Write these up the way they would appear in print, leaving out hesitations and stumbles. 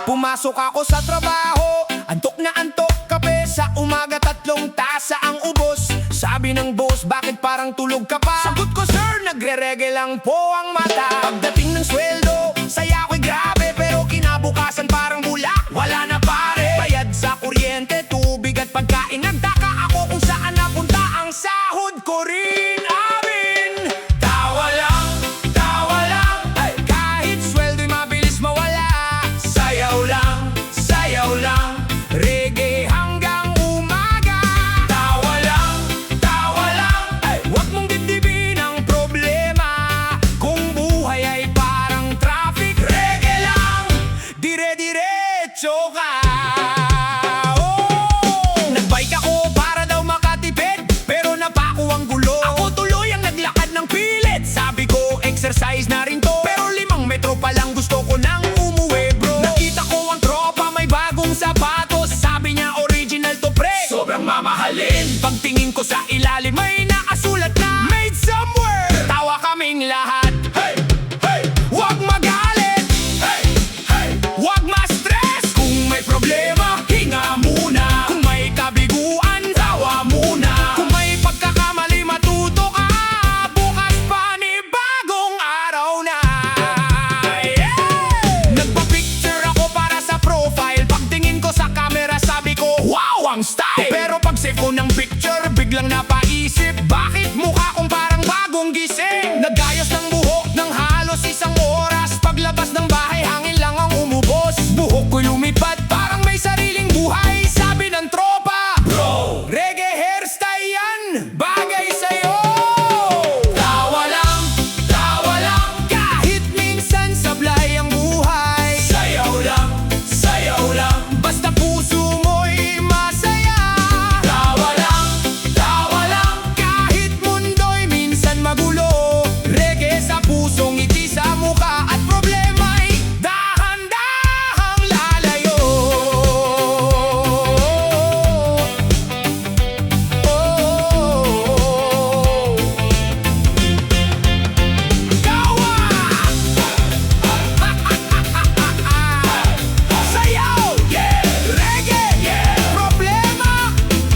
Pumasok ako sa trabaho, antok na antok, kape sa umaga 3 tasa ang ubos. Sabi ng boss, bakit parang tulog ka pa? Sagot ko, sir, nagre-reggae lang po ang mata. Pagdating ng sweldo, saya ko'y grabe, pero kinabukasan parang bulak. Wala na pare, bayad sa kuryente, tubig at pagkain. Nagtaka ako kung saan napunta ang sahod ko rin. Amin, tawa lang, ay, kahit sweldo'y mabilis mawala. Sayaw lang, reggae hanggang umaga. Tawa lang, ay, huwag mong dibdibin ang problema. Kung buhay ay parang traffic, reggae lang, dire-diretso ka. Oh! Nagbike ako para daw makatipid, pero napako ang gulo. Ako tuloy ang naglakad ng pilit. Sabi ko, exercise na rin to, pero 5 metro pa lang gusto ko nang umuwi, bro. Nakita ko ang tropa, may bagong sapatos. Sabi niya, original to, pre, sobrang mamahalin. Pagtingin ko sa ilalim, may nakasulat na made somewhere. Tawa kaming lahat. Hey, hey, huwag magalit. Hey, hey, huwag ma-stress. Kung may problema, hinga muna. Kung may kabiguan, tawa muna. Kung may pagkakamali, matuto ka. Bukas pa ni bagong araw na. Yeah! Nagpa-picture ako para sa profile. Pagtingin ko sa camera, sabi ko, wow, ang style. Pero pag save ko ng picture, biglang napaisip, bakit mukha kong parang bagong gising? Nagayos ng buhok ng halos 1 oras. Paglabas ng bahay, hangin lang ang umubos. Buhok ko'y lumipad, parang may sariling buhay. Sabi ng tropa, bro, reggae hairstyle yan, bagay sa'yo. Tawa lang, kahit minsan sablay ang buhay. Sayaw lang, basta puso mo'y masaya. Tawa lang, kahit mundo'y minsan magulo. Reggae sa puso, ngiti sa muka, at problema'y dahan-dahang lalayo. Tawa! Sayaw! Reggae! Problema!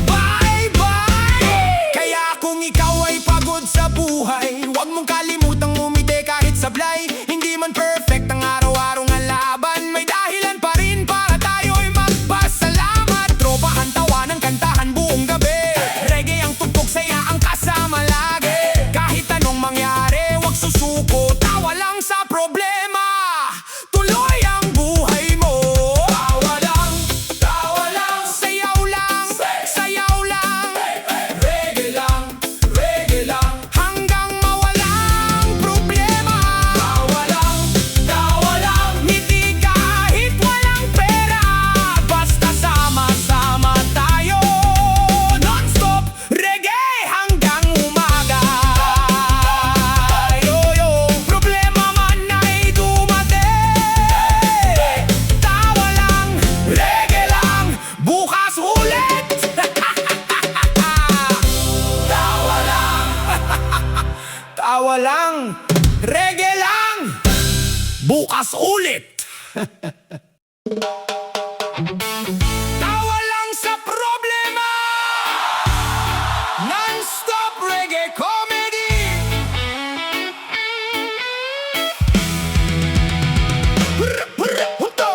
Bye-bye! Kaya kung ikaw ay pagod sa buhay, huwag mong kalimutang umiti kahit sablay. Hindi man perfect ang araw-araw ng laban, may dahilan pa rin para tayo'y magpasalamat. Tropahan, tawanan, kantahan buong gabi. Reggae ang tugtog, saya ang kasama lagi. Kahit anong mangyari, huwag susuko. Tawa lang sa problema, tuloy ang buhay mo. Tawa lang, sayaw lang, reggae lang, hanggang mawalang problema. Tawa lang, ngiti kahit walang pera. Basta sama-sama tayo, non-stop reggae hanggang umaga. Problema man ay dumating, tawa lang, reggae lang, bukas ulit. Tawa lang, reggae lang, bukas ulit. Tawa lang sa problema, non-stop reggae comedy.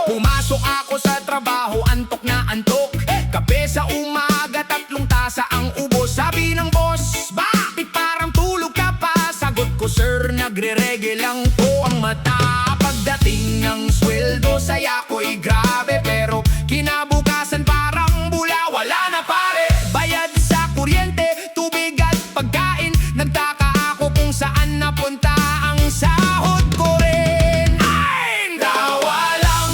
Pumasok ako sa trabaho, antok na antok, kape sa umaga 3 tasa ang ubos. Sabi ng boss, bakit parang tulog ka pa? Sagot ko, sir, nagre-reggae lang po ang mata. Pagdating ng sweldo, saya ko'y grabe, pero kinabukasan parang bula. Wala na pare, bayad sa kuryente, tubig at pagkain. Nagtaka ako kung saan napunta ang sahod ko rin. Ay, tawa lang,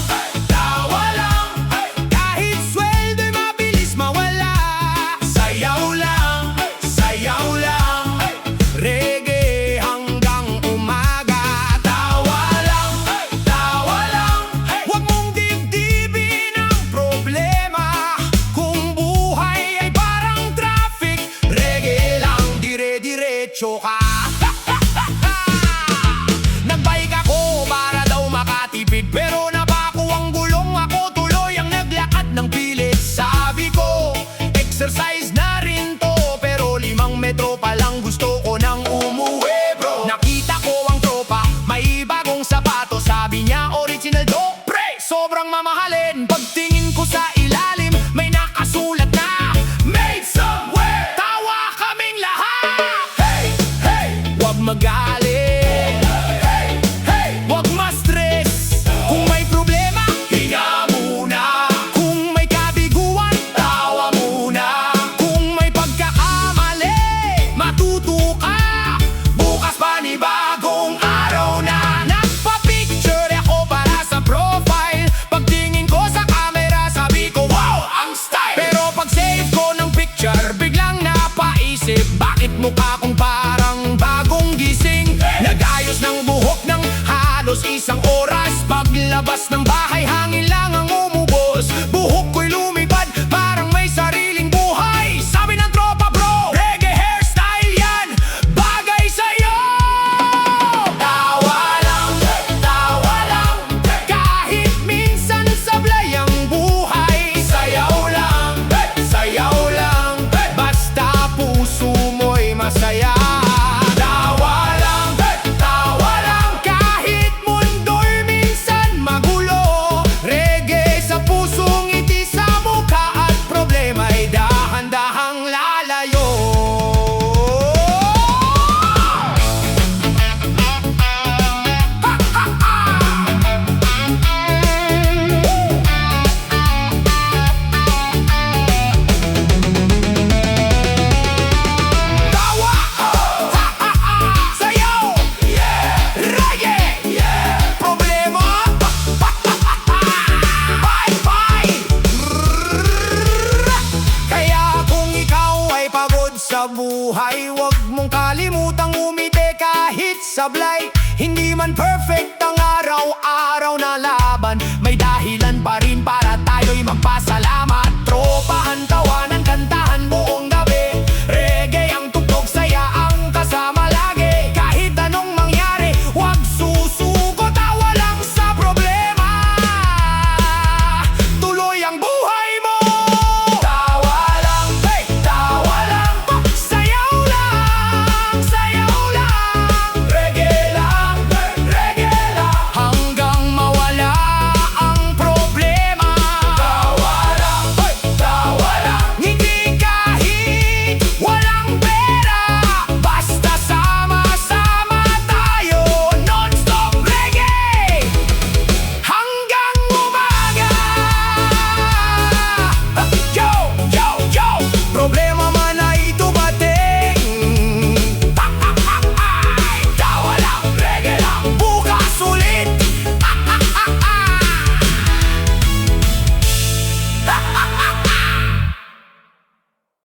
kahit sweldo'y mabilis mawala. Sayaw lang, reggae hanggang umaga. Tawa lang, huwag mong sobrang mamahalin. Pagtingin ko sa ilalim, may nakasulat na Made somewhere. Tawa kaming lahat. Hey, hey, wag magalit. Hey, hey, wag ma-stress. Kung may problema, hinga muna. Kung may kabiguan, tawa muna. Kung may pagkakamali, matuto ka. Bukas panibagong araw na. Nagpa-picture ako para sa profile. Pagtingin ko sa camera, sabi ko, wow, ang style. Pero pag save ko ng picture, biglang napaisip, bakit mukha kong parang bagong gising? Nag-ayos ng buhok ng halos isang oras. Paglabas ng bahay, hangin lang ang umubos. Buhok ko'y lumipad, parang may sariling buhay. Sabi ng tropa, bro, reggae hairstyle yan, bagay sa'yo. Tawa lang, kahit minsan sablay ang buhay. Sayaw lang, basta puso mo'y masaya. Tawa lang, kahit mundo'y minsan magulo. Reggae sa puso, ngiti sa mukha, at problema'y dahan-dahang lalayo. Tawa, sayaw, reggae, problema, bye-bye. Kaya kung ikaw ay pagod sa buhay, huwag mong kalimutang umiti kahit sablay. Hindi man perfect ang araw-araw na laban, may dahil